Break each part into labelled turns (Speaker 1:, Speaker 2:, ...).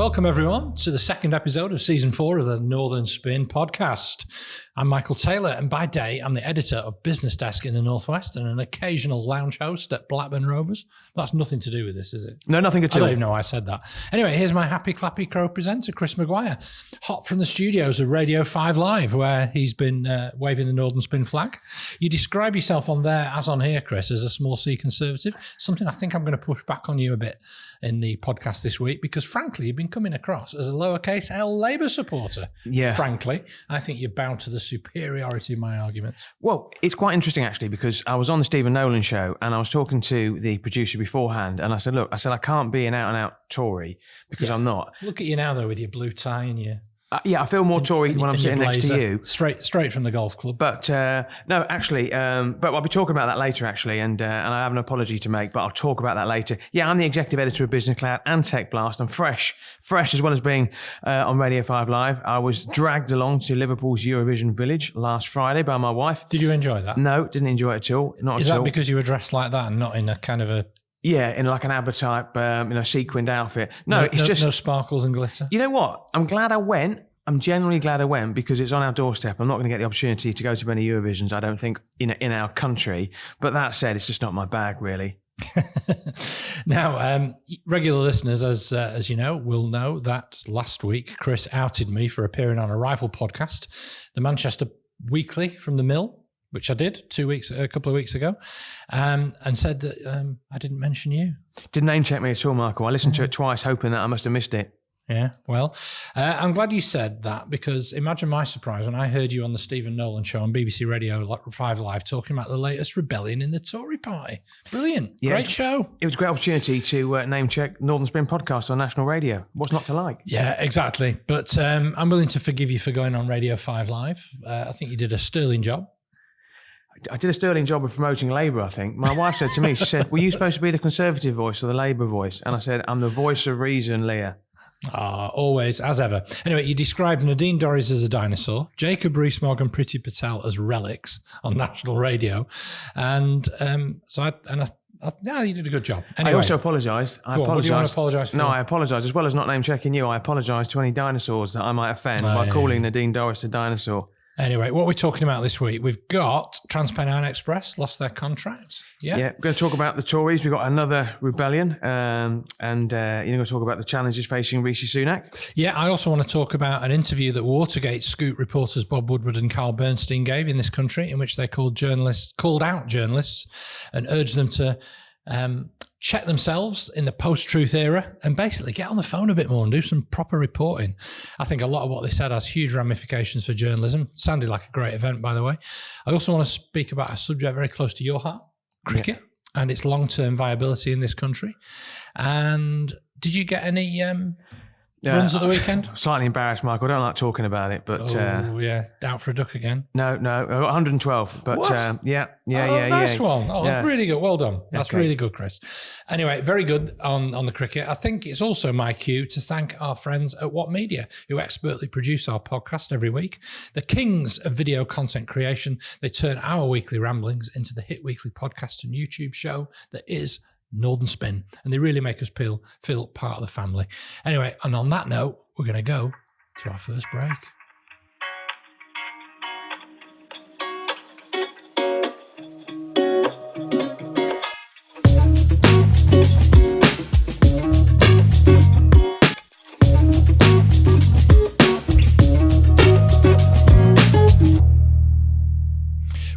Speaker 1: Welcome, everyone, to the second episode of Season 4 of the Northern Spin podcast. I'm Michael Taylor, and by day, I'm the editor of Business Desk in the Northwest and an occasional lounge host at Blackburn Rovers. That's nothing to do with this, is it?
Speaker 2: No, nothing at all.
Speaker 1: I don't even know why I said that. Anyway, here's my happy clappy crow presenter, Chris Maguire, hot from the studios of Radio 5 Live, where he's been waving the Northern Spin flag. You describe yourself on there, as on here, Chris, as a small C Conservative, something I think I'm going to push back on you a bit in the podcast this week, because frankly, you've been coming across as a lowercase L Labour supporter.
Speaker 2: Yeah.
Speaker 1: Frankly, I think you're bound to the superiority of my arguments.
Speaker 2: Well, it's quite interesting, actually, because I was on the Stephen Nolan show and I was talking to the producer beforehand, and I said, look, I can't be an out-and-out Tory because I'm not.
Speaker 1: Look at you now, though, with your blue tie and your...
Speaker 2: I feel more Tory when I'm sitting next to you.
Speaker 1: Straight from the golf club.
Speaker 2: But no, actually, but I'll be talking about that later, actually, and I have an apology to make, but I'll talk about that later. Yeah, I'm the executive editor of Business Cloud and Tech Blast. I'm fresh as well as being on Radio 5 Live. I was dragged along to Liverpool's Eurovision Village last Friday by my wife.
Speaker 1: Did you enjoy that?
Speaker 2: No, didn't enjoy it at all. Not
Speaker 1: Is
Speaker 2: at
Speaker 1: that
Speaker 2: all.
Speaker 1: because you were dressed like that and not in a kind of a...
Speaker 2: Yeah, in like an ABBA type, sequined outfit. No, it's just...
Speaker 1: No sparkles and glitter?
Speaker 2: You know what? I'm glad I went. I'm genuinely glad I went because it's on our doorstep. I'm not going to get the opportunity to go to many Eurovisions, I don't think, in our country. But that said, it's just not my bag, really.
Speaker 1: Now, regular listeners, as you know, will know that last week Chris outed me for appearing on a rival podcast, the Manchester Weekly from the Mill, which I did a couple of weeks ago, and said that I didn't mention you.
Speaker 2: Didn't name check me at all, Michael. I listened to it twice, hoping that I must have missed it.
Speaker 1: Yeah, well, I'm glad you said that, because imagine my surprise when I heard you on the Stephen Nolan show on BBC Radio 5 Live talking about the latest rebellion in the Tory party. Brilliant. Yeah, great show.
Speaker 2: It was a great opportunity to name check Northern Spin podcast on national radio. What's not to like?
Speaker 1: Yeah, exactly. But I'm willing to forgive you for going on Radio 5 Live. I think you did a sterling job.
Speaker 2: I did a sterling job of promoting Labour, I think. My wife said to me, she said, were you supposed to be the Conservative voice or the Labour voice? And I said, I'm the voice of reason, Leah.
Speaker 1: Always, as ever. Anyway, you described Nadine Dorries as a dinosaur, Jacob Rees-Mogg and Priti Patel as relics on national radio, and you did a good job. Anyway,
Speaker 2: I also apologise.
Speaker 1: What do you want to apologise for?
Speaker 2: No, I apologise. As well as not name checking you, I apologise to any dinosaurs that I might offend by calling Nadine Dorries a dinosaur.
Speaker 1: Anyway, what we're talking about this week, we've got TransPennine Express lost their contract. Yeah,
Speaker 2: we're going to talk about the Tories. We've got another rebellion, and you're going to talk about the challenges facing Rishi Sunak.
Speaker 1: Yeah, I also want to talk about an interview that Watergate Scoop reporters Bob Woodward and Carl Bernstein gave in this country, in which they called out journalists and urged them to check themselves in the post-truth era and basically get on the phone a bit more and do some proper reporting. I think a lot of what they said has huge ramifications for journalism. Sounded like a great event, by the way. I also want to speak about a subject very close to your heart, cricket, and its long-term viability in this country. And did you get any runs at the weekend?
Speaker 2: Slightly embarrassed, Michael. I don't like talking about it, but
Speaker 1: out for a duck again.
Speaker 2: No, I got 112. But
Speaker 1: what?
Speaker 2: Nice
Speaker 1: one. Really good. Well done. That's really good, Chris. Anyway, very good on the cricket. I think it's also my cue to thank our friends at What Media, who expertly produce our podcast every week. The kings of video content creation. They turn our weekly ramblings into the hit weekly podcast and YouTube show that is Northern Spin, and they really make us feel part of the family. Anyway, and on that note, we're going to go to our first break.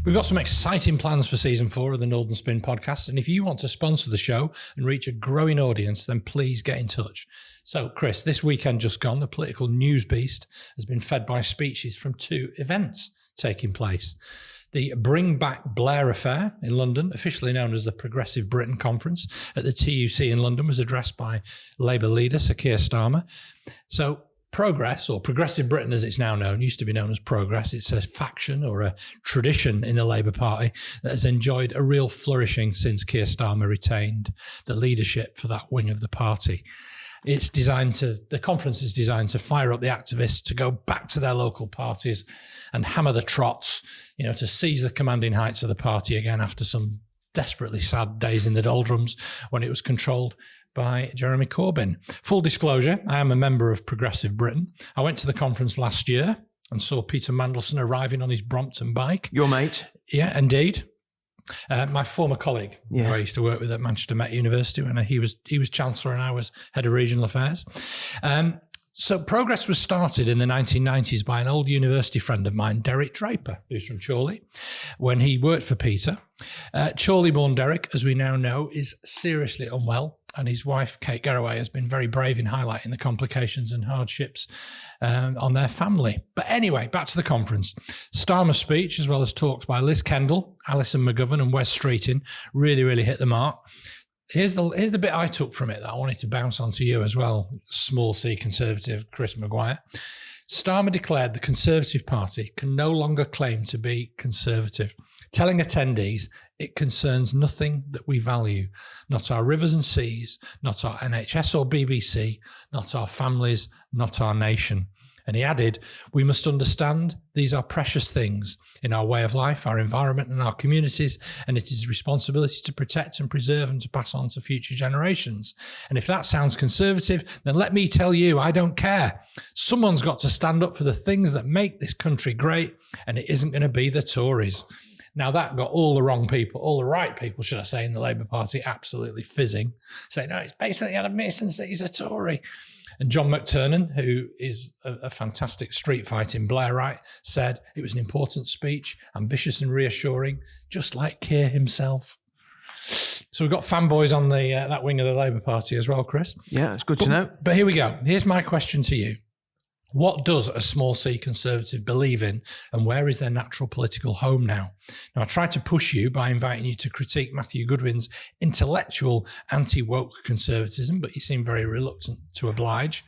Speaker 1: We've got some exciting plans for Season 4 of the Northern Spin podcast, and if you want to sponsor the show and reach a growing audience, then please get in touch. So, Chris, this weekend just gone, the political news beast has been fed by speeches from two events taking place. The Bring Back Blair affair in London, officially known as the Progressive Britain Conference at the TUC in London, was addressed by Labour leader Sir Keir Starmer. So, Progress, or Progressive Britain as it's now known, used to be known as Progress. It's a faction or a tradition in the Labour Party that has enjoyed a real flourishing since Keir Starmer retained the leadership for that wing of the party. The conference is designed to fire up the activists to go back to their local parties and hammer the trots, to seize the commanding heights of the party again after some desperately sad days in the doldrums when it was controlled by Jeremy Corbyn. Full disclosure, I am a member of Progressive Britain. I went to the conference last year and saw Peter Mandelson arriving on his Brompton bike.
Speaker 2: Your mate?
Speaker 1: Yeah, indeed. My former colleague, who I used to work with at Manchester Met University when he was Chancellor and I was Head of Regional Affairs. So progress was started in the 1990s by an old university friend of mine, Derek Draper, who's from Chorley, when he worked for Peter. Chorley-born Derek, as we now know, is seriously unwell, and his wife, Kate Garraway, has been very brave in highlighting the complications and hardships on their family. But anyway, back to the conference. Starmer's speech, as well as talks by Liz Kendall, Alison McGovern and Wes Streeting, really hit the mark. Here's the bit I took from it that I wanted to bounce onto you as well, small C Conservative Chris Maguire. Starmer declared the Conservative Party can no longer claim to be conservative, telling attendees it concerns nothing that we value, not our rivers and seas, not our NHS or BBC, not our families, not our nation. And he added, we must understand these are precious things in our way of life, our environment and our communities, and it is a responsibility to protect and preserve and to pass on to future generations. And if that sounds conservative, then let me tell you, I don't care. Someone's got to stand up for the things that make this country great, and it isn't going to be the Tories. Now, that got all the wrong people, all the right people, should I say, in the Labour Party, absolutely fizzing, saying, no, it's basically an admittance that he's a Tory. And John McTernan, who is a fantastic street fighting Blairite, said it was an important speech, ambitious and reassuring, just like Keir himself. So we've got fanboys on that wing of the Labour Party as well, Chris.
Speaker 2: Yeah, it's good to know.
Speaker 1: But here we go. Here's my question to you. What does a small C Conservative believe in, and where is their natural political home now? Now, I tried to push you by inviting you to critique Matthew Goodwin's intellectual anti-woke conservatism, but you seem very reluctant to oblige.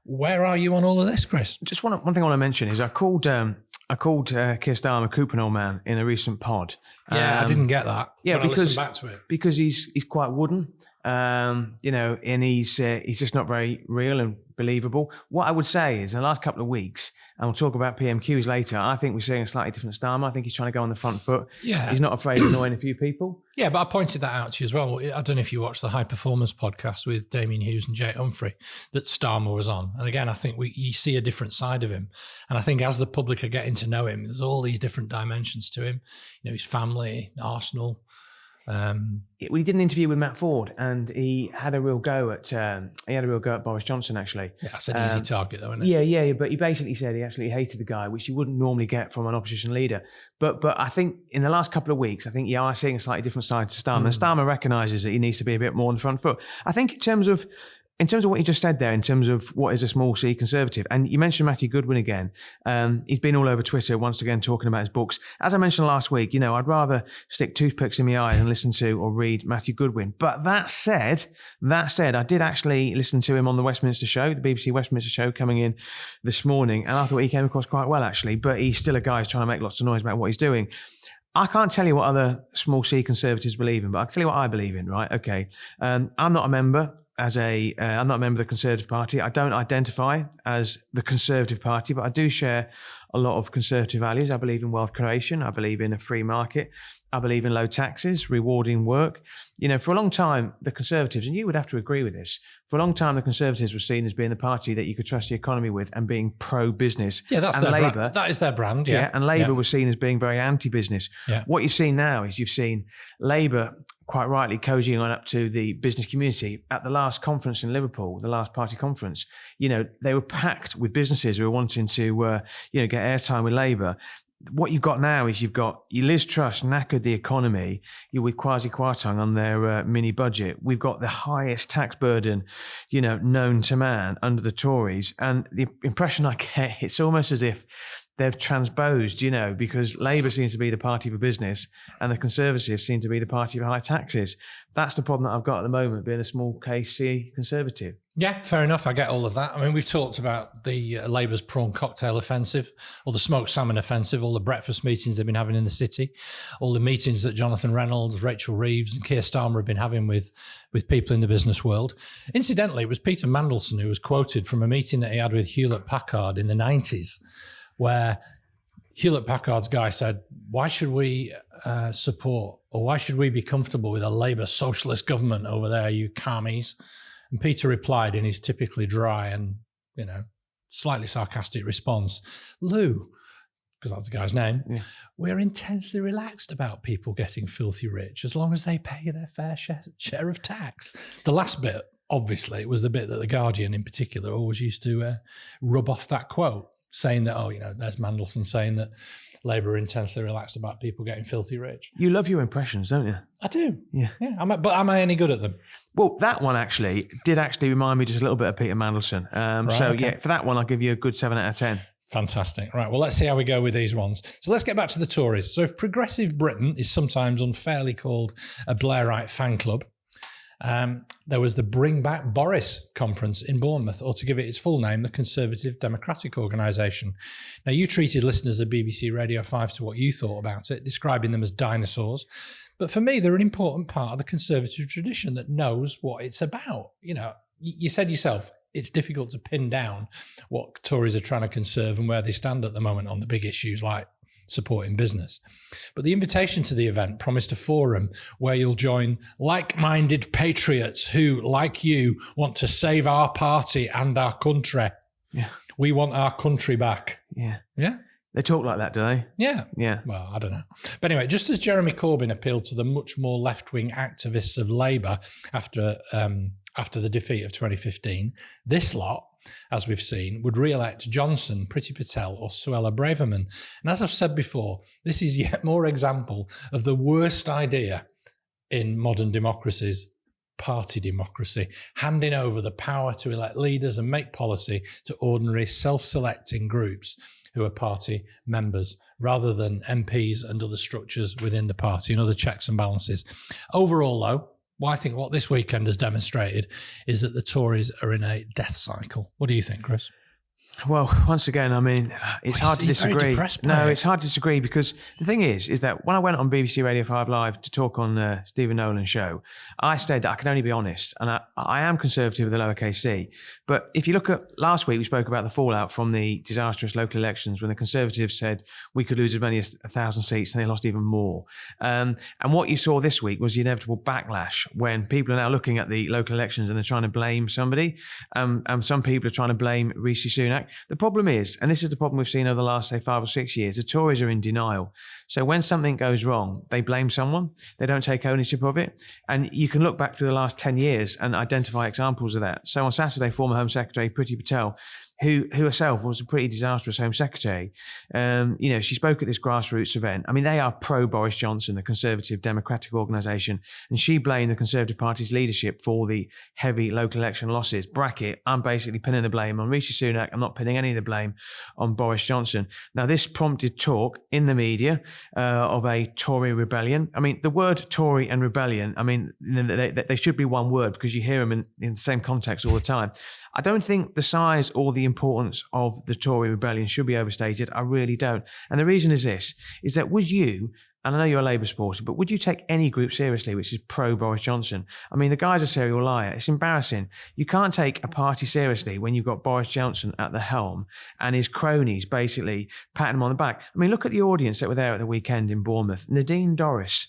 Speaker 1: Where are you on all of this, Chris?
Speaker 2: Just one thing I want to mention is I called Keir Starmer Cooper old man in a recent pod.
Speaker 1: Yeah, I didn't get that.
Speaker 2: Yeah,
Speaker 1: because I listened back to it.
Speaker 2: Because he's quite wooden, and he's just not very real and believable. What I would say is in the last couple of weeks, and we'll talk about PMQs later, I think we're seeing a slightly different Starmer. I think he's trying to go on the front foot.
Speaker 1: Yeah.
Speaker 2: He's not afraid of annoying a few people.
Speaker 1: Yeah, but I pointed that out to you as well. I don't know if you watched the High Performance podcast with Damien Hughes and Jay Humphrey that Starmer was on. And again, I think you see a different side of him. And I think as the public are getting to know him, there's all these different dimensions to him. His family, Arsenal.
Speaker 2: We did an interview with Matt Ford, and he had a real go at Boris Johnson. Actually,
Speaker 1: yeah, that's an easy target, though, isn't it?
Speaker 2: Yeah. But he basically said he absolutely hated the guy, which you wouldn't normally get from an opposition leader. But I think in the last couple of weeks, I think you are seeing a slightly different side to Starmer. And Starmer recognises that he needs to be a bit more on the front foot. I think in terms of what you just said there, in terms of what is a small C Conservative, and you mentioned Matthew Goodwin again. He's been all over Twitter once again talking about his books. As I mentioned last week, I'd rather stick toothpicks in my eye than listen to or read Matthew Goodwin. But that said, I did actually listen to him on the Westminster show, the BBC Westminster show coming in this morning, and I thought he came across quite well actually. But he's still a guy who's trying to make lots of noise about what he's doing. I can't tell you what other small C Conservatives believe in, but I'll tell you what I believe in, right? Okay. I'm not a member. I'm not a member of the Conservative Party. I don't identify as the Conservative Party, but I do share a lot of Conservative values. I believe in wealth creation. I believe in a free market. I believe in low taxes, rewarding work. For a long time, the Conservatives, and you would have to agree with this, for a long time, the Conservatives were seen as being the party that you could trust the economy with and being pro-business.
Speaker 1: Yeah, that's their brand. That is their brand, yeah.
Speaker 2: And Labour was seen as being very anti-business.
Speaker 1: Yeah.
Speaker 2: What you've seen now is you've seen Labour quite rightly cozying on up to the business community. At the last conference in Liverpool, the last party conference, they were packed with businesses who were wanting to, get airtime with Labour. What you've got now is you've got Liz Truss knackered the economy with Kwasi Kwarteng on their mini budget. We've got the highest tax burden, known to man under the Tories. And the impression I get, it's almost as if they've transposed, because Labour seems to be the party for business and the Conservatives seem to be the party for high taxes. That's the problem that I've got at the moment, being a small case C Conservative.
Speaker 1: Yeah, fair enough. I get all of that. I mean, we've talked about the Labour's prawn cocktail offensive, or the smoked salmon offensive, all the breakfast meetings they've been having in the city, all the meetings that Jonathan Reynolds, Rachel Reeves and Keir Starmer have been having with people in the business world. Incidentally, it was Peter Mandelson who was quoted from a meeting that he had with Hewlett-Packard in the 90s, where Hewlett-Packard's guy said, why should we support Or why should we be comfortable with a Labour socialist government over there, you commies? And Peter replied in his typically dry and, slightly sarcastic response, Lou, because that's the guy's name, we're intensely relaxed about people getting filthy rich as long as they pay their fair share of tax. The last bit, obviously, was the bit that The Guardian in particular always used to rub off that quote, saying that, there's Mandelson saying that Labour are intensely relaxed about people getting filthy rich.
Speaker 2: You love your impressions, don't you?
Speaker 1: I do.
Speaker 2: Yeah.
Speaker 1: But am I any good at them?
Speaker 2: Well, that one did remind me just a little bit of Peter Mandelson. For that one, I'll give you a good 7 out of 10.
Speaker 1: Fantastic. Right, well, let's see how we go with these ones. So let's get back to the Tories. So if Progressive Britain is sometimes unfairly called a Blairite fan club, there was the Bring Back Boris conference in Bournemouth, or to give it its full name, the Conservative Democratic Organisation. Now, you treated listeners of BBC Radio 5 to what you thought about it, describing them as dinosaurs. But for me, they're an important part of the Conservative tradition that knows what it's about. You said yourself, it's difficult to pin down what Tories are trying to conserve and where they stand at the moment on the big issues like supporting business. But the invitation to the event promised a forum where you'll join like-minded patriots who, like you, want to save our party and our country.
Speaker 2: Yeah.
Speaker 1: We want our country back.
Speaker 2: Yeah.
Speaker 1: Yeah?
Speaker 2: They talk like that, do they?
Speaker 1: Yeah.
Speaker 2: Yeah.
Speaker 1: Well, I don't know. But anyway, just as Jeremy Corbyn appealed to the much more left-wing activists of Labour after the defeat of 2015, this lot, as we've seen, would re-elect Johnson, Priti Patel or Suella Braverman. And as I've said before, this is yet more example of the worst idea in modern democracies, party democracy, handing over the power to elect leaders and make policy to ordinary self-selecting groups who are party members, rather than MPs and other structures within the party and other checks and balances. Overall, though, I think what this weekend has demonstrated is that the Tories are in a death cycle. What do you think, Chris?
Speaker 2: Well, once again, it's hard to disagree. No, it's hard to disagree because the thing is that when I went on BBC Radio 5 Live to talk on Stephen Nolan's show, I said that I can only be honest, and I am Conservative with a lowercase c. But if you look at last week, we spoke about the fallout from the disastrous local elections when the Conservatives said we could lose as many as 1,000 seats, and they lost even more. And what you saw this week was the inevitable backlash when people are now looking at the local elections and they're trying to blame somebody. And some people are trying to blame Rishi Sunak. The problem is, and this is the problem we've seen over the last, say, 5 or 6 years, the Tories are in denial. So when something goes wrong, they blame someone. They don't take ownership of it. And you can look back to the last 10 years and identify examples of that. So on Saturday, former Home Secretary Priti Patel, who herself was a pretty disastrous Home Secretary, she spoke at this grassroots event. They are pro-Boris Johnson, the Conservative Democratic Organisation, and she blamed the Conservative Party's leadership for the heavy local election losses. Bracket, I'm basically pinning the blame on Rishi Sunak. I'm not pinning any of the blame on Boris Johnson. Now, this prompted talk in the media of a Tory rebellion. The word Tory and rebellion, they should be one word because you hear them in the same context all the time. I don't think the size or the importance of the Tory rebellion should be overstated. I really don't. And the reason is this, is that would you, and I know you're a Labour supporter, but would you take any group seriously which is pro-Boris Johnson? The guy's a serial liar. It's embarrassing. You can't take a party seriously when you've got Boris Johnson at the helm and his cronies basically patting him on the back. Look at the audience that were there at the weekend in Bournemouth. Nadine Dorris,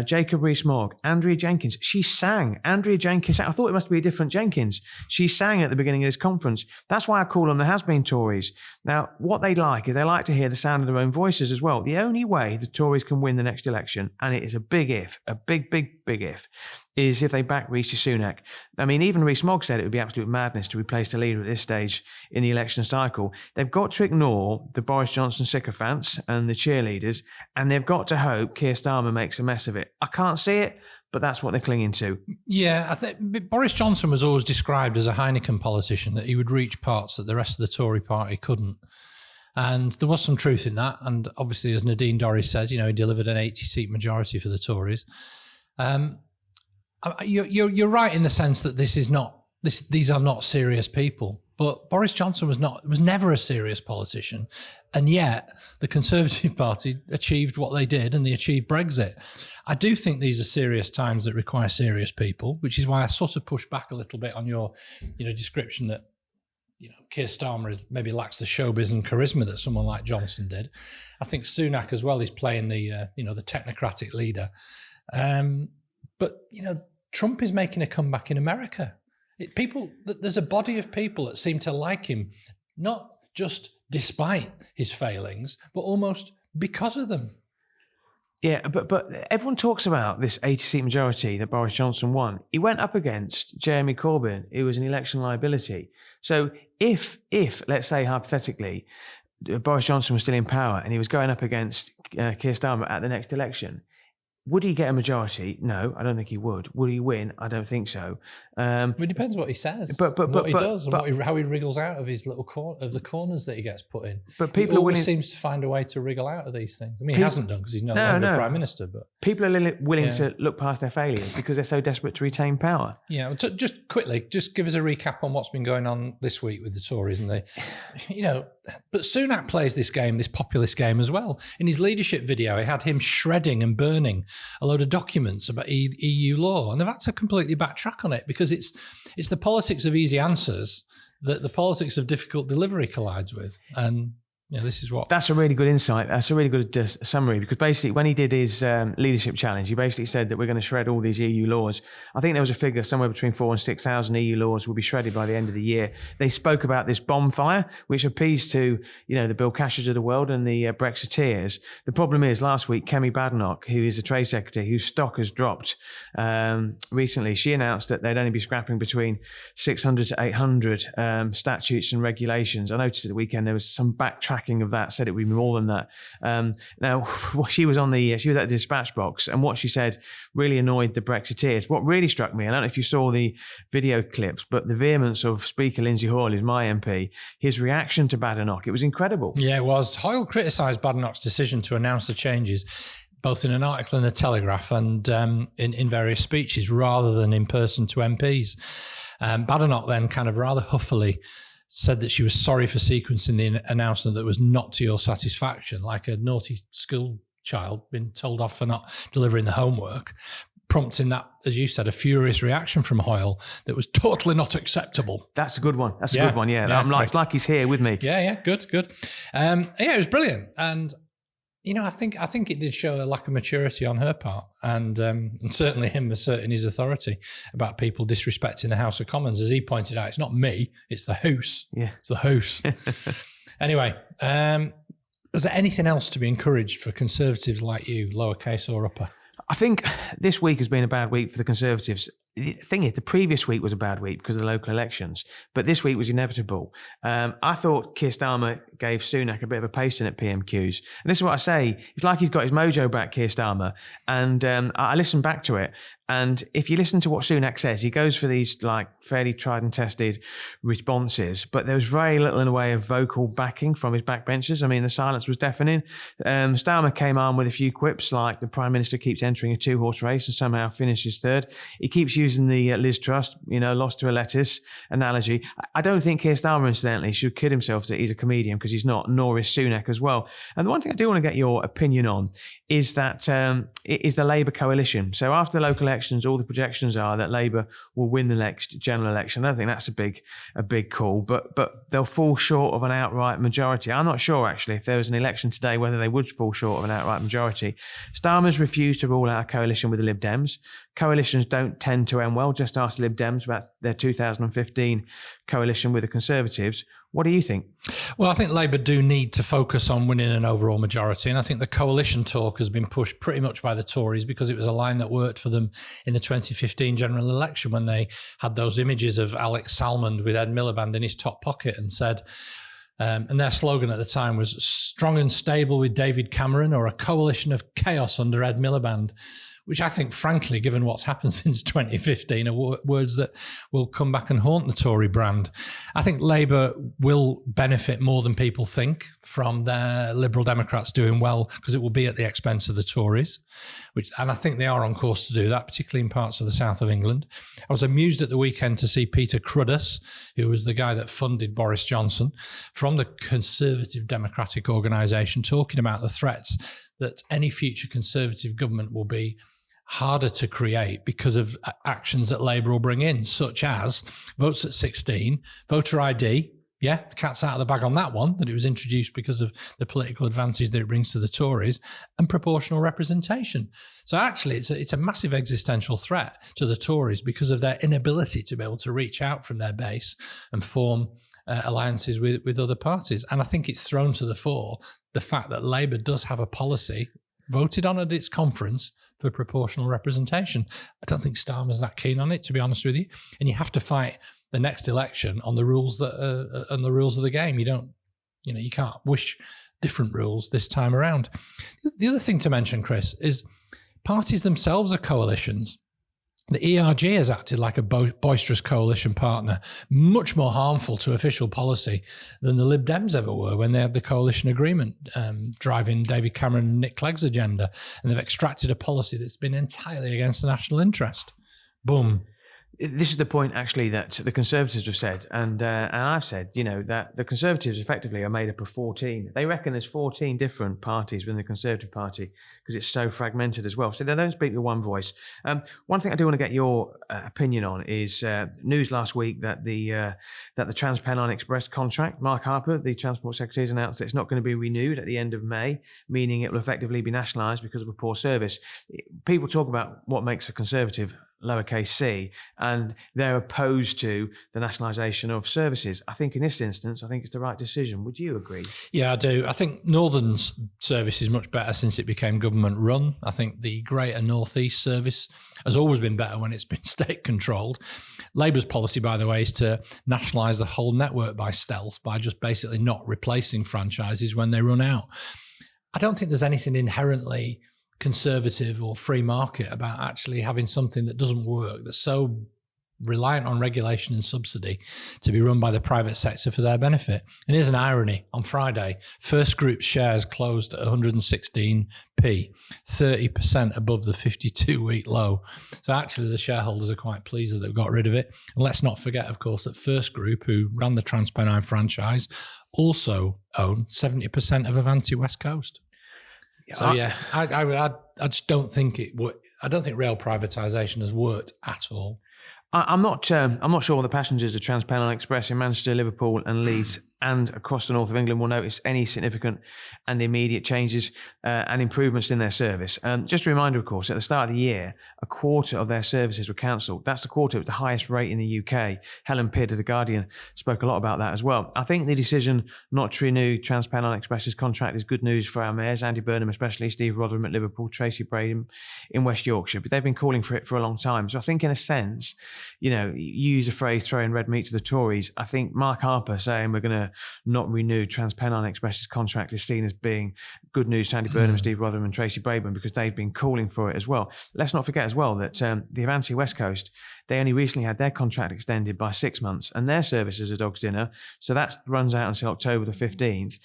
Speaker 2: Jacob Rees-Mogg, Andrea Jenkins. She sang. Andrea Jenkins. I thought it must be a different Jenkins. She sang at the beginning of this conference. That's why I call them the has-been Tories. Now, what they like is they like to hear the sound of their own voices as well. The only way the Tories can win the next election, and it is a big if, a big if, is if they back Rishi Sunak. Even Rees-Mogg said it would be absolute madness to replace the leader at this stage in the election cycle. They've got to ignore the Boris Johnson sycophants and the cheerleaders, and they've got to hope Keir Starmer makes a mess of it. I can't see it, but that's what they're clinging to. Yeah,
Speaker 1: I think Boris Johnson was always described as a Heineken politician, that he would reach parts that the rest of the Tory party couldn't. And there was some truth in that. And obviously, as Nadine Dorries said, he delivered an 80-seat majority for the Tories. You're right in the sense that these are not serious people. But Boris Johnson was never a serious politician. And yet the Conservative Party achieved what they did, and they achieved Brexit. I do think these are serious times that require serious people, which is why I sort of push back a little bit on your description that Keir Starmer maybe lacks the showbiz and charisma that someone like Johnson did. I think Sunak as well is playing the the technocratic leader. But, Trump is making a comeback in America. There's a body of people that seem to like him, not just despite his failings, but almost because of them.
Speaker 2: Yeah, but everyone talks about this 80-seat majority that Boris Johnson won. He went up against Jeremy Corbyn, who was an election liability. So if let's say hypothetically, Boris Johnson was still in power and he was going up against Keir Starmer at the next election, would he get a majority? No, I don't think he would. Would he win? I don't think so.
Speaker 1: It depends what he says, what he does, and how he wriggles out of his little the corners that he gets put in.
Speaker 2: But people
Speaker 1: he always seems to find a way to wriggle out of these things. I mean, he hasn't done because he's no longer Prime Minister. But
Speaker 2: people are willing to look past their failures because they're so desperate to retain power.
Speaker 1: Yeah. So just quickly, just give us a recap on what's been going on this week with the Tories, and But Sunak plays this game, this populist game as well. In his leadership video, he had him shredding and burning a load of documents about EU law, and they've had to completely backtrack on it because it's the politics of easy answers that the politics of difficult delivery collides with. And this is what...
Speaker 2: That's a really good insight. That's a really good summary, because basically when he did his leadership challenge, he basically said that we're going to shred all these EU laws. I think there was a figure somewhere between 4,000 and 6,000 EU laws will be shredded by the end of the year. They spoke about this bonfire, which appeals to, the Bill Cashes of the world and the Brexiteers. The problem is, last week, Kemi Badenoch, who is the Trade Secretary, whose stock has dropped recently, she announced that they'd only be scrapping between 600 to 800 statutes and regulations. I noticed at the weekend there was some backtracking of that, said it would be more than that. Now, she was at the dispatch box, and what she said really annoyed the Brexiteers. What really struck me, I don't know if you saw the video clips, but the vehemence of Speaker Lindsay Hoyle, who's my MP, his reaction to Badenoch, it was incredible.
Speaker 1: Yeah, it was. Hoyle criticised Badenoch's decision to announce the changes, both in an article in the Telegraph and in various speeches, rather than in person to MPs. Badenoch then kind of rather huffily said that she was sorry for sequencing the announcement that was not to your satisfaction, like a naughty school child being told off for not delivering the homework, prompting that, as you said, a furious reaction from Hoyle that was totally not acceptable.
Speaker 2: That's a good one. That's a good one, yeah. It's like he's here with me.
Speaker 1: Yeah, good. It was brilliant. And I think it did show a lack of maturity on her part, and certainly him asserting his authority about people disrespecting the House of Commons. As he pointed out, it's not me, it's the House.
Speaker 2: Yeah.
Speaker 1: It's the House. Anyway, is there anything else to be encouraged for Conservatives like you, lowercase or upper?
Speaker 2: I think this week has been a bad week for the Conservatives. The thing is, the previous week was a bad week because of the local elections, but this week was inevitable. I thought Keir Starmer gave Sunak a bit of a pasting at PMQs. And this is what I say. It's like he's got his mojo back, Keir Starmer. And I listened back to it. And if you listen to what Sunak says, he goes for these fairly tried and tested responses, but there was very little in the way of vocal backing from his backbenchers. I mean, the silence was deafening. Starmer came on with a few quips like the Prime Minister keeps entering a 2-horse race and somehow finishes third. He keeps using the Liz Truss, lost to a lettuce analogy. I don't think Keir Starmer, incidentally, should kid himself that he's a comedian, because he's not, nor is Sunak as well. And the one thing I do want to get your opinion on is that it is the Labour coalition. So after the local elections, all the projections are that Labour will win the next general election. I don't think that's a big call, but they'll fall short of an outright majority. I'm not sure, actually, if there was an election today, whether they would fall short of an outright majority. Starmer's refused to rule out a coalition with the Lib Dems. Coalitions don't tend to end well. Just ask the Lib Dems about their 2015 coalition with the Conservatives. What do you think?
Speaker 1: Well, I think Labour do need to focus on winning an overall majority. And I think the coalition talk has been pushed pretty much by the Tories because it was a line that worked for them in the 2015 general election when they had those images of Alex Salmond with Ed Miliband in his top pocket and said, and their slogan at the time was strong and stable with David Cameron, or a coalition of chaos under Ed Miliband, which I think, frankly, given what's happened since 2015, are words that will come back and haunt the Tory brand. I think Labour will benefit more than people think from their Liberal Democrats doing well, because it will be at the expense of the Tories, and I think they are on course to do that, particularly in parts of the south of England. I was amused at the weekend to see Peter Cruddas, who was the guy that funded Boris Johnson, from the Conservative Democratic Organisation, talking about the threats that any future Conservative government will be harder to create because of actions that Labour will bring in, such as votes at 16, voter ID, Yeah, the cat's out of the bag on that one, that it was introduced because of the political advantage that it brings to the Tories and proportional representation. So actually, it's a massive existential threat to the Tories because of their inability to be able to reach out from their base and form alliances with other parties. And I think it's thrown to the fore the fact that Labour does have a policy voted on at its conference for proportional representation. I don't think Starmer's that keen on it, to be honest with you. And you have to fight the next election on the rules and the rules of the game. You can't wish different rules this time around. The other thing to mention, Chris, is parties themselves are coalitions. The ERG has acted like a boisterous coalition partner, much more harmful to official policy than the Lib Dems ever were when they had the coalition agreement driving David Cameron and Nick Clegg's agenda. And they've extracted a policy that's been entirely against the national interest. Boom.
Speaker 2: This is the point, actually, that the Conservatives have said, and I've said, that the Conservatives effectively are made up of 14. They reckon there's 14 different parties within the Conservative Party because it's so fragmented as well. So they don't speak with one voice. One thing I do want to get your opinion on is news last week that the Trans-Pennine Express contract, Mark Harper, the Transport Secretary, has announced that it's not going to be renewed at the end of May, meaning it will effectively be nationalised because of a poor service. People talk about what makes a Conservative lowercase c, and they're opposed to the nationalisation of services. I think in this instance, it's the right decision. Would you agree? Yeah,
Speaker 1: I do. I think Northern's service is much better since it became government run. I think the Greater North East service has always been better when it's been state controlled. Labour's policy, by the way, is to nationalise the whole network by stealth, by just basically not replacing franchises when they run out. I don't think there's anything inherently conservative or free market about actually having something that doesn't work, that's so reliant on regulation and subsidy, to be run by the private sector for their benefit. And here's an irony. On Friday, First Group's shares closed at 116p, 30% above the 52-week low. So actually the shareholders are quite pleased that they've got rid of it. And let's not forget, of course, that First Group, who ran the Trans-Pennine franchise, also own 70% of Avanti West Coast. So yeah, I just don't think it would. I don't think rail privatisation has worked at all.
Speaker 2: I'm not sure all the passengers of Trans-Pennine Express in Manchester, Liverpool and Leeds and across the north of England will notice any significant and immediate changes and improvements in their service. Just a reminder, of course, at the start of the year, a quarter of their services were cancelled. That's the quarter with the highest rate in the UK. Helen Pidd of The Guardian spoke a lot about that as well. I think the decision not to renew Trans-Pennine Express's contract is good news for our mayors, Andy Burnham especially, Steve Rotherham at Liverpool, Tracy Brabham in West Yorkshire, but they've been calling for it for a long time. So I think in a sense, you use a phrase, throwing red meat to the Tories. I think Mark Harper saying we're going to not renew Trans-Pennine Express's contract is seen as being good news to Andy Burnham, Steve Rotherham and Tracy Brabham because they've been calling for it as well. Let's not forget as well that the Avanti West Coast, they only recently had their contract extended by 6 months and their service is a dog's dinner. So that runs out until October the 15th.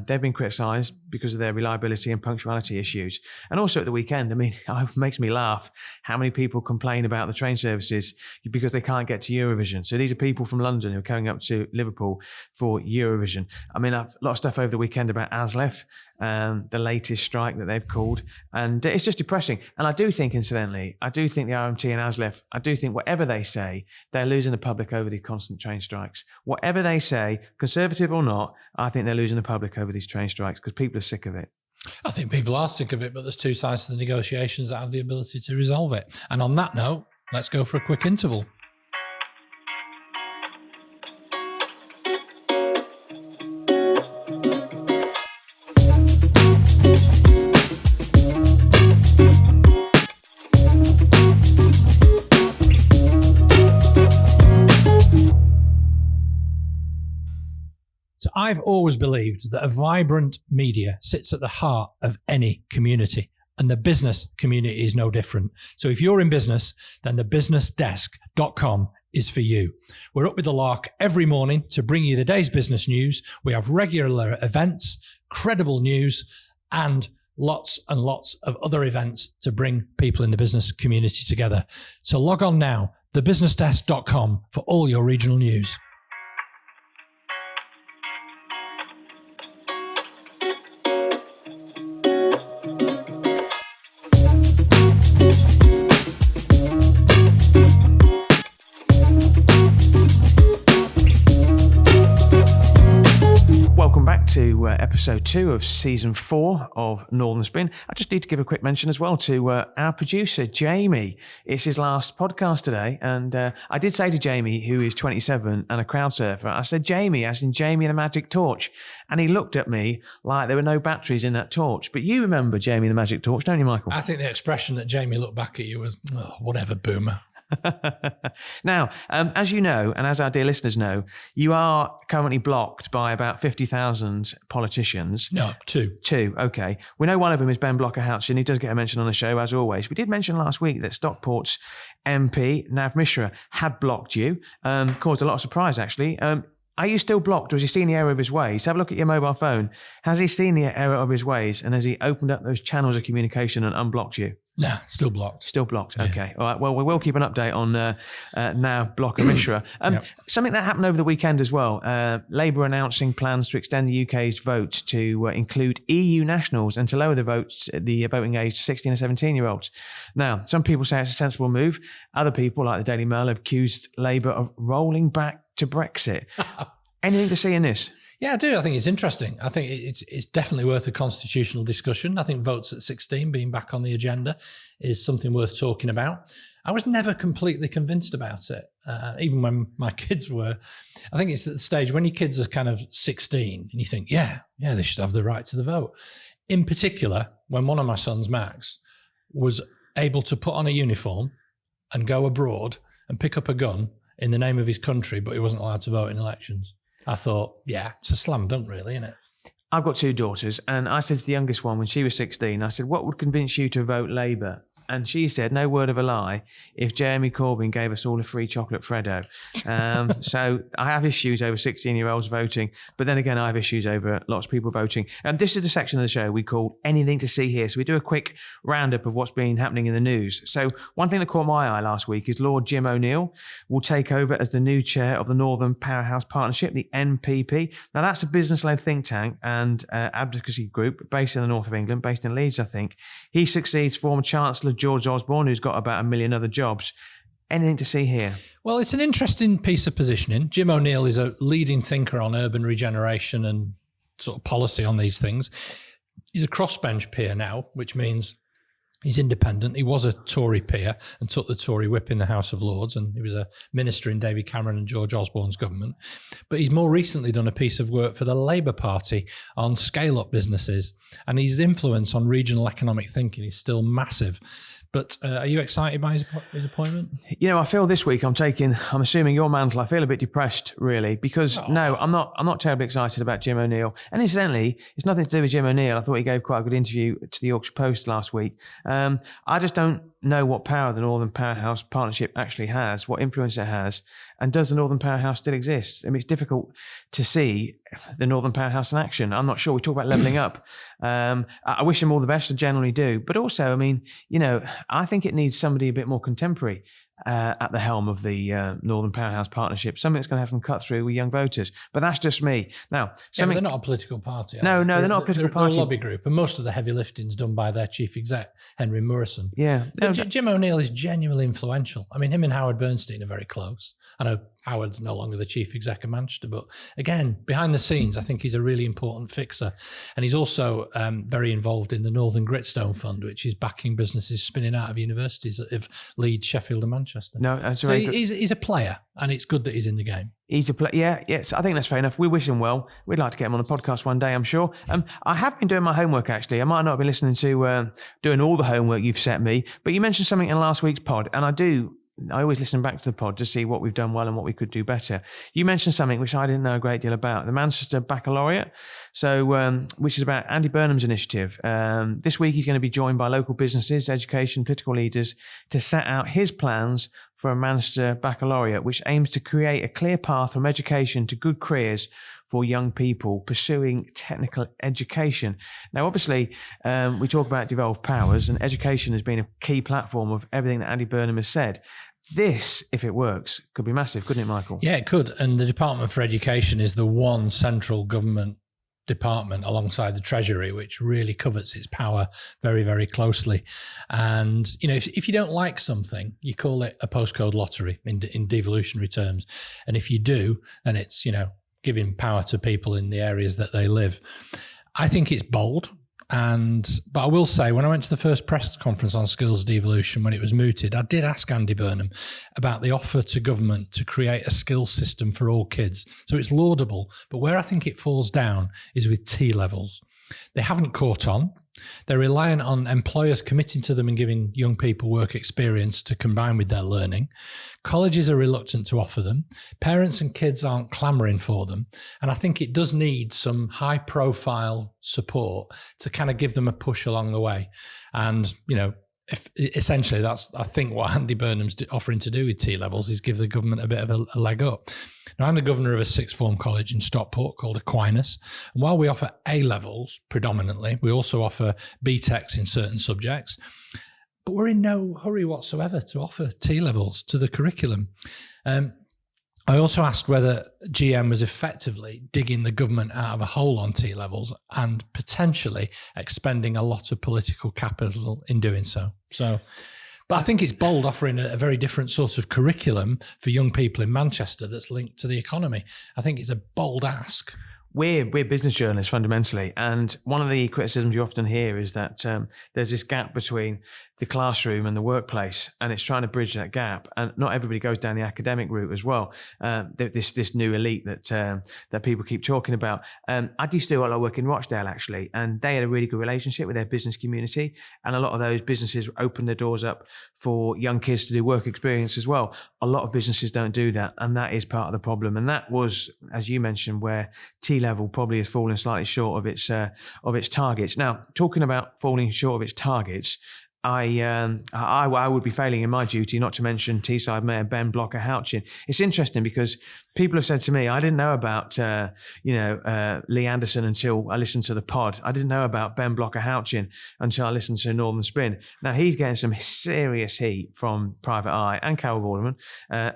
Speaker 2: They've been criticised because of their reliability and punctuality issues. And also at the weekend, it makes me laugh how many people complain about the train services because they can't get to Eurovision. So these are people from London who are coming up to Liverpool for Eurovision. A lot of stuff over the weekend about ASLEF, the latest strike that they've called, and it's just depressing. And I do think, incidentally, the RMT and ASLEF, I do think whatever they say, they're losing the public over these constant train strikes. Whatever they say, Conservative or not, I think they're losing the public over these train strikes because people are sick of it.
Speaker 1: I think people are sick of it, but there's two sides to the negotiations that have the ability to resolve it. And on that note, let's go for a quick interval. I've always believed that a vibrant media sits at the heart of any community, and the business community is no different. So if you're in business, then thebusinessdesk.com is for you. We're up with the lark every morning to bring you the day's business news. We have regular events, credible news, and lots and lots of other events to bring people in the business community together. So log on now, thebusinessdesk.com, for all your regional news.
Speaker 2: episode 2 of season 4 of Northern Spin. I just need to give a quick mention as well to our producer, Jamie. It's his last podcast today. And I did say to Jamie, who is 27 and a crowd surfer, I said, Jamie, as in Jamie the Magic Torch. And he looked at me like there were no batteries in that torch. But you remember Jamie the Magic Torch, don't you, Michael?
Speaker 1: I think the expression that Jamie looked back at you was, oh, whatever, boomer.
Speaker 2: Now, as you know, and as our dear listeners know, you are currently blocked by about 50,000 politicians.
Speaker 1: No, two.
Speaker 2: Two, okay. We know one of them is Ben Blocker-Houchen. He does get a mention on the show, as always. We did mention last week that Stockport's MP, Nav Mishra, had blocked you. Caused a lot of surprise, actually. Are you still blocked, or has he seen the error of his ways? Have a look at your mobile phone. Has he seen the error of his ways, and has he opened up those channels of communication and unblocked you?
Speaker 1: Nah, still blocked.
Speaker 2: Still blocked. Okay. All right. Well, we will keep an update on Nav Blocker Mishra. Something that happened over the weekend as well. Labour announcing plans to extend the UK's vote to include EU nationals and to lower the voting age to 16 and 17-year-olds. Now, some people say it's a sensible move. Other people, like the Daily Mail, have accused Labour of rolling back to Brexit. Anything to see in this?
Speaker 1: Yeah, I do. I think it's interesting. I think it's definitely worth a constitutional discussion. I think votes at 16 being back on the agenda is something worth talking about. I was never completely convinced about it, even when my kids were. I think it's at the stage when your kids are kind of 16 and you think, yeah, they should have the right to the vote. In particular, when one of my sons, Max, was able to put on a uniform and go abroad and pick up a gun in the name of his country, but he wasn't allowed to vote in elections. I thought, yeah, it's a slam dunk, really, isn't it?
Speaker 2: I've got 2 daughters, and I said to the youngest one when she was 16, I said, what would convince you to vote Labour? And she said, no word of a lie, if Jeremy Corbyn gave us all a free chocolate Freddo. So I have issues over 16-year-olds voting, but then again, I have issues over lots of people voting. This is the section of the show we call Anything to See Here. So we do a quick roundup of what's been happening in the news. So one thing that caught my eye last week is Lord Jim O'Neill will take over as the new chair of the Northern Powerhouse Partnership, the NPP. Now, that's a business-led think tank and advocacy group based in the north of England, based in Leeds, I think. He succeeds former Chancellor George Osborne, who's got about 1 million other jobs. Anything to see here? Well,
Speaker 1: it's an interesting piece of positioning. Jim O'Neill is a leading thinker on urban regeneration and sort of policy on these things. He's a crossbench peer now, which means he's independent. He was a Tory peer and took the Tory whip in the House of Lords, and he was a minister in David Cameron and George Osborne's government. But he's more recently done a piece of work for the Labour Party on scale-up businesses, and his influence on regional economic thinking is still massive. But are you excited by his appointment?
Speaker 2: You know, I feel this week I'm assuming your mantle. I feel a bit depressed, really, because no, I'm not terribly excited about Jim O'Neill. And incidentally, it's nothing to do with Jim O'Neill. I thought he gave quite a good interview to the Yorkshire Post last week. I just don't know what power the Northern Powerhouse Partnership actually has, what influence it has, and does the Northern Powerhouse still exist? I mean, it's difficult to see the Northern Powerhouse in action. I'm not sure. We talk about levelling up. I wish him all the best, I generally do. But also, I mean, you know, I think it needs somebody a bit more contemporary at the helm of the Northern Powerhouse Partnership, something that's going to have them cut through with young voters. But that's just me. Now,
Speaker 1: they're not a political party.
Speaker 2: No, they're not a political party.
Speaker 1: They're a lobby group, and most of the heavy lifting's done by their chief exec, Henry Morrison.
Speaker 2: Yeah.
Speaker 1: Jim O'Neill is genuinely influential. I mean, him and Howard Bernstein are very close. I know Howard's no longer the chief exec of Manchester, but again, behind the scenes, I think he's a really important fixer. And he's also very involved in the Northern Gritstone Fund, which is backing businesses spinning out of universities of Leeds, Sheffield and Manchester.
Speaker 2: No, that's
Speaker 1: so he's a player, and it's good that he's in the game.
Speaker 2: He's a player. Yeah, yes, I think that's fair enough. We wish him well. We'd like to get him on the podcast one day, I'm sure. I have been doing my homework, actually. I might not have been listening to doing all the homework you've set me, but you mentioned something in last week's pod, and I always listen back to the pod to see what we've done well and what we could do better. You mentioned something which I didn't know a great deal about, the Manchester Baccalaureate, which is about Andy Burnham's initiative. This week he's going to be joined by local businesses, education, political leaders to set out his plans for a Manchester Baccalaureate, which aims to create a clear path from education to good careers for young people pursuing technical education. Now, obviously, we talk about devolved powers, and education has been a key platform of everything that Andy Burnham has said. This, if it works, could be massive, couldn't it, Michael?
Speaker 1: Yeah, it could. And the Department for Education is the one central government department alongside the Treasury, which really covets its power very, very closely. And, you know, if you don't like something, you call it a postcode lottery in devolutionary terms. And if you do, then it's, you know, giving power to people in the areas that they live. I think it's bold. But I will say, when I went to the first press conference on skills devolution, when it was mooted, I did ask Andy Burnham about the offer to government to create a skills system for all kids. So it's laudable, but where I think it falls down is with T levels. They haven't caught on. They're reliant on employers committing to them and giving young people work experience to combine with their learning. Colleges are reluctant to offer them. Parents and kids aren't clamouring for them. And I think it does need some high profile support to kind of give them a push along the way. And, essentially that's, I think, what Andy Burnham's offering to do with T levels is give the government a bit of a leg up. Now, I'm the governor of a sixth form college in Stockport called Aquinas. And while we offer A levels predominantly, we also offer BTECs in certain subjects. But we're in no hurry whatsoever to offer T levels to the curriculum. I also asked whether GM was effectively digging the government out of a hole on T levels and potentially expending a lot of political capital in doing so. But I think it's bold, offering a very different sort of curriculum for young people in Manchester that's linked to the economy. I think it's a bold ask.
Speaker 2: We're business journalists fundamentally, and one of the criticisms you often hear is that there's this gap between the classroom and the workplace, and it's trying to bridge that gap. And not everybody goes down the academic route as well. This new elite that people keep talking about. I used to do a lot of work in Rochdale actually, and they had a really good relationship with their business community, and a lot of those businesses opened their doors up for young kids to do work experience as well. A lot of businesses don't do that, and that is part of the problem. And that was, as you mentioned, where T level probably has fallen slightly short of its targets. Now, talking about falling short of its targets, I would be failing in my duty, not to mention Teesside Mayor Ben Blocker-Houchen. It's interesting because people have said to me, I didn't know about Lee Anderson until I listened to the pod. I didn't know about Ben Blocker-Houchen until I listened to Northern Spin. Now he's getting some serious heat from Private Eye and Carol Borderman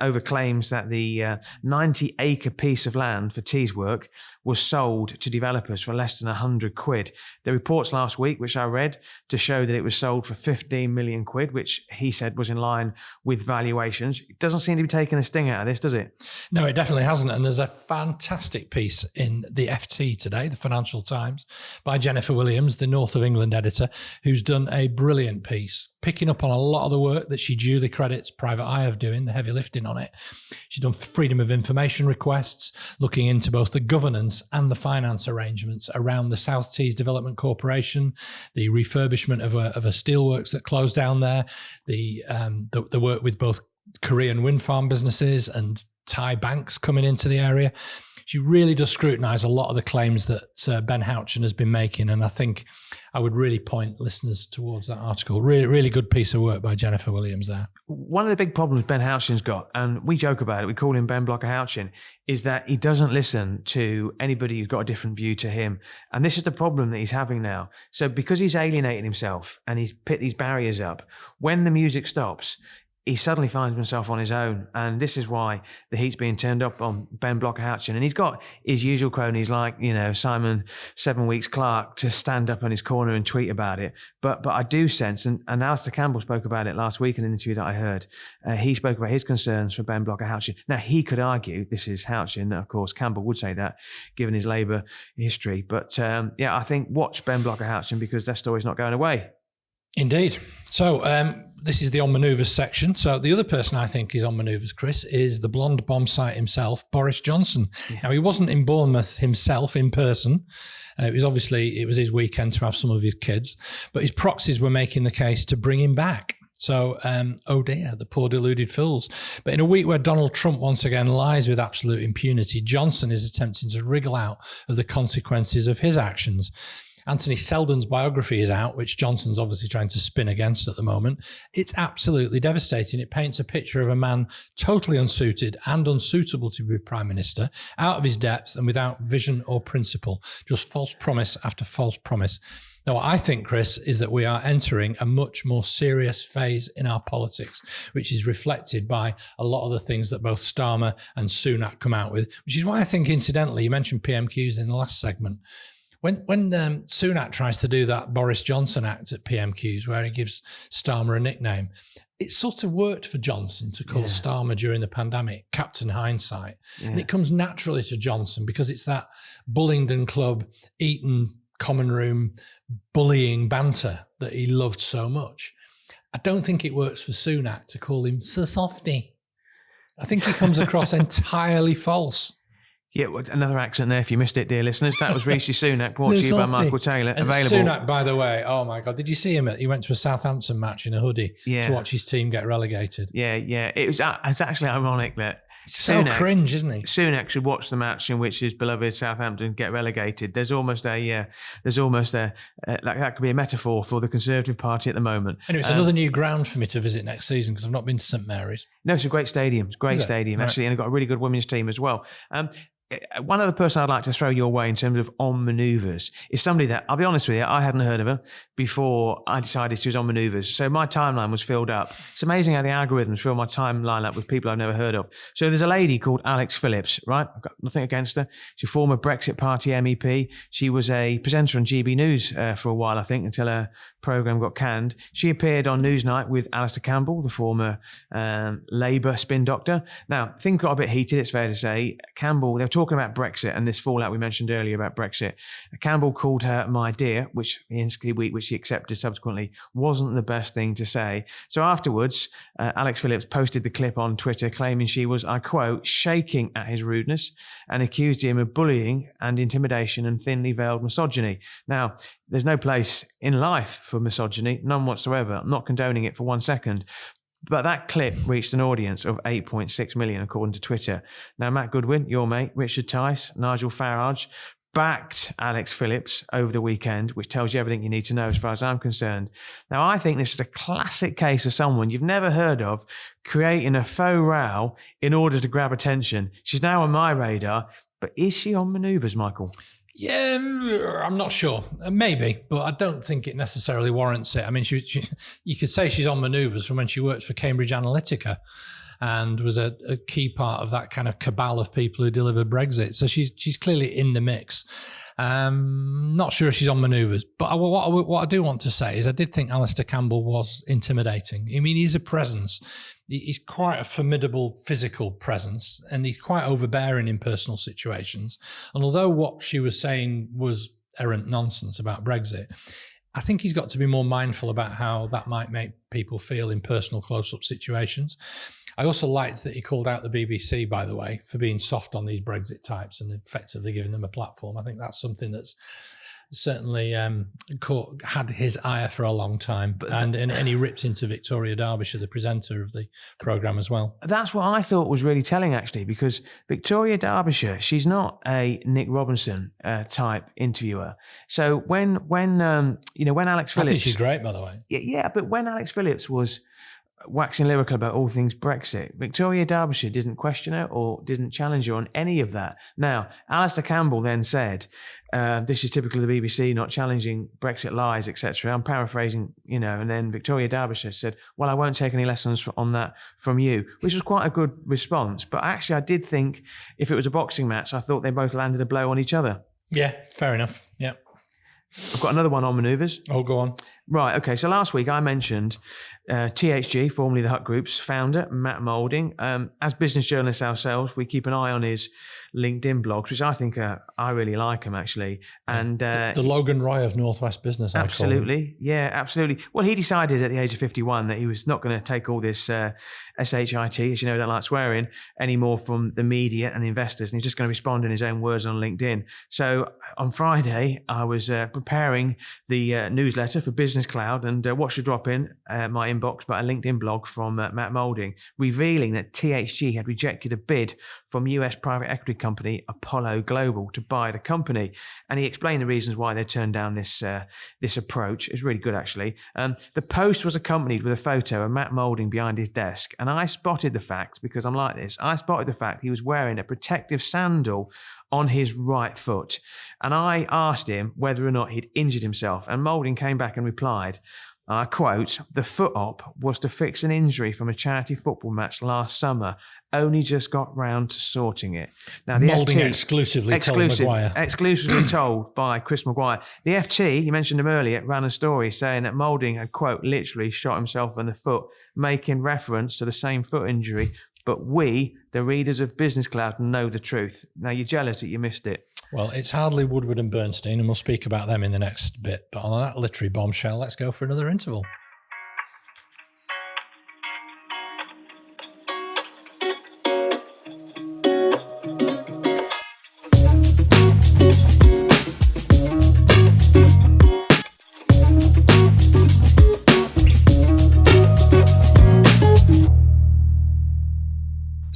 Speaker 2: over claims that the 90-acre piece of land for Tees work was sold to developers for less than 100 quid. The reports last week, which I read, to show that it was sold for 15 million quid, which he said was in line with valuations. It doesn't seem to be taking a sting out of this, does it?
Speaker 1: No, it definitely hasn't. And there's a fantastic piece in the FT today, the Financial Times, by Jennifer Williams, the North of England editor, who's done a brilliant piece, picking up on a lot of the work that she duly credits Private Eye of doing, the heavy lifting on it. She's done freedom of information requests, looking into both the governance and the finance arrangements around the South Tees Development Corporation, the refurbishment of a steelworks that closed down there, the work with both Korean wind farm businesses and Thai banks coming into the area. She really does scrutinise a lot of the claims that Ben Houchen has been making, and I think I would really point listeners towards that article. Really, really good piece of work by Jennifer Williams there.
Speaker 2: One of the big problems Ben Houchen's got, and we joke about it, we call him Ben Blocker-Houchen, is that he doesn't listen to anybody who's got a different view to him. And this is the problem that he's having now. So because he's alienating himself and he's put these barriers up, when the music stops, he suddenly finds himself on his own. And this is why the heat's being turned up on Ben Blocker-Houchen. And he's got his usual cronies like, Simon 7 Weeks Clark to stand up on his corner and tweet about it. But I do sense, and Alistair Campbell spoke about it last week in an interview that I heard, he spoke about his concerns for Ben Blocker-Houchen. Now, he could argue, this is Houchen, of course, Campbell would say that, given his Labour history. But I think watch Ben Blocker-Houchen because that story's not going away.
Speaker 1: Indeed. So this is the On Manoeuvres section. So the other person I think is on manoeuvres, Chris, is the blonde bombsite himself, Boris Johnson. Yeah. Now, he wasn't in Bournemouth himself in person. It was his weekend to have some of his kids, but his proxies were making the case to bring him back. So, oh dear, the poor deluded fools. But in a week where Donald Trump once again lies with absolute impunity, Johnson is attempting to wriggle out of the consequences of his actions. Anthony Seldon's biography is out, which Johnson's obviously trying to spin against at the moment. It's absolutely devastating. It paints a picture of a man totally unsuited and unsuitable to be Prime Minister, out of his depth and without vision or principle, just false promise after false promise. Now, what I think, Chris, is that we are entering a much more serious phase in our politics, which is reflected by a lot of the things that both Starmer and Sunak come out with, which is why I think, incidentally, you mentioned PMQs in the last segment. When Sunak tries to do that Boris Johnson act at PMQs where he gives Starmer a nickname, it sort of worked for Johnson to call Starmer during the pandemic Captain Hindsight. Yeah. And it comes naturally to Johnson because it's that Bullingdon Club, Eton common room bullying banter that he loved so much. I don't think it works for Sunak to call him Sir Softy. I think he comes across entirely false.
Speaker 2: Yeah, another accent there if you missed it, dear listeners. That was Rishi Sunak, brought to you by Michael Taylor.
Speaker 1: And
Speaker 2: available.
Speaker 1: Sunak, by the way, oh my God, did you see him? He went to a Southampton match in a hoodie to watch his team get relegated.
Speaker 2: Yeah. It's actually ironic that
Speaker 1: so cringe, isn't he?
Speaker 2: Sunak should watch the match in which his beloved Southampton get relegated. There's almost a like that could be a metaphor for the Conservative Party at the moment.
Speaker 1: Anyway, it's another new ground for me to visit next season because I've not been to St Mary's.
Speaker 2: No, it's a great stadium. It's a great stadium, actually, and they've got a really good women's team as well. One other person I'd like to throw your way in terms of on manoeuvres is somebody that, I'll be honest with you, I hadn't heard of her before I decided she was on manoeuvres. So my timeline was filled up. It's amazing how the algorithms fill my timeline up with people I've never heard of. So there's a lady called Alex Phillips, right? I've got nothing against her. She's a former Brexit Party MEP. She was a presenter on GB News for a while, I think, until her programme got canned. She appeared on Newsnight with Alistair Campbell, the former Labour spin doctor. Now, things got a bit heated, it's fair to say. Campbell, they were talking about Brexit and this fallout we mentioned earlier about Brexit. Campbell called her my dear, which she accepted subsequently, wasn't the best thing to say. So afterwards, Alex Phillips posted the clip on Twitter claiming she was, I quote, shaking at his rudeness and accused him of bullying and intimidation and thinly veiled misogyny. Now, there's no place in life for misogyny, none whatsoever. I'm not condoning it for 1 second. But that clip reached an audience of 8.6 million, according to Twitter. Now, Matt Goodwin, your mate, Richard Tice, Nigel Farage, backed Alex Phillips over the weekend, which tells you everything you need to know as far as I'm concerned. Now, I think this is a classic case of someone you've never heard of creating a faux row in order to grab attention. She's now on my radar, but is she on manoeuvres, Michael?
Speaker 1: Yeah, I'm not sure. Maybe, but I don't think it necessarily warrants it. I mean, you could say she's on manoeuvres from when she worked for Cambridge Analytica and was a key part of that kind of cabal of people who delivered Brexit. So she's clearly in the mix. Not sure she's on manoeuvres, but what I do want to say is I did think Alistair Campbell was intimidating. I mean, he's a presence. He's quite a formidable physical presence and he's quite overbearing in personal situations. And although what she was saying was errant nonsense about Brexit, I think he's got to be more mindful about how that might make people feel in personal close-up situations. I also liked that he called out the BBC, by the way, for being soft on these Brexit types and effectively giving them a platform. I think that's something that's certainly had his ire for a long time. And he ripped into Victoria Derbyshire, the presenter of the programme as well.
Speaker 2: That's what I thought was really telling, actually, because Victoria Derbyshire, she's not a Nick Robinson type interviewer. So when Alex Phillips... I
Speaker 1: think she's great, by the way.
Speaker 2: Yeah, but when Alex Phillips was waxing lyrical about all things Brexit, Victoria Derbyshire didn't question her or didn't challenge her on any of that. Now, Alistair Campbell then said, this is typical of the BBC, not challenging Brexit lies, etc. I'm paraphrasing, and then Victoria Derbyshire said, well, I won't take any lessons on that from you, which was quite a good response. But actually, I did think if it was a boxing match, I thought they both landed a blow on each other.
Speaker 1: Yeah, fair enough. Yeah.
Speaker 2: I've got another one on manoeuvres.
Speaker 1: Oh, go on.
Speaker 2: Right, okay. So last week I mentioned THG, formerly the Hut Group's founder, Matt Moulding. As business journalists ourselves, we keep an eye on his LinkedIn blogs, which I think I really like him, actually. And
Speaker 1: the Logan Roy of Northwest Business,
Speaker 2: absolutely. Yeah, absolutely. Well, he decided at the age of 51 that he was not going to take all this SHIT, as you know, I don't like swearing, anymore from the media and the investors, and he's just going to respond in his own words on LinkedIn. So on Friday, I was preparing the newsletter for Business Cloud, and what should drop in my inbox but a LinkedIn blog from Matt Moulding, revealing that THG had rejected a bid from US private equity company Apollo Global to buy the company. And he explained the reasons why they turned down this approach. It's really good, actually. The post was accompanied with a photo of Matt Moulding behind his desk. And I spotted the fact, because I'm like this, he was wearing a protective sandal on his right foot. And I asked him whether or not he'd injured himself. And Moulding came back and replied, I quote, "The foot op was to fix an injury from a charity football match last summer. Only just got round to sorting it." Now, the
Speaker 1: Moulding
Speaker 2: FT,
Speaker 1: exclusively told Maguire.
Speaker 2: exclusively told by Chris Maguire. The FT, you mentioned him earlier, ran a story saying that Moulding had, quote, literally shot himself in the foot, making reference to the same foot injury. But we, the readers of Business Cloud, know the truth. Now, you're jealous that you missed it.
Speaker 1: Well, it's hardly Woodward and Bernstein, and we'll speak about them in the next bit. But on that literary bombshell, let's go for another interval.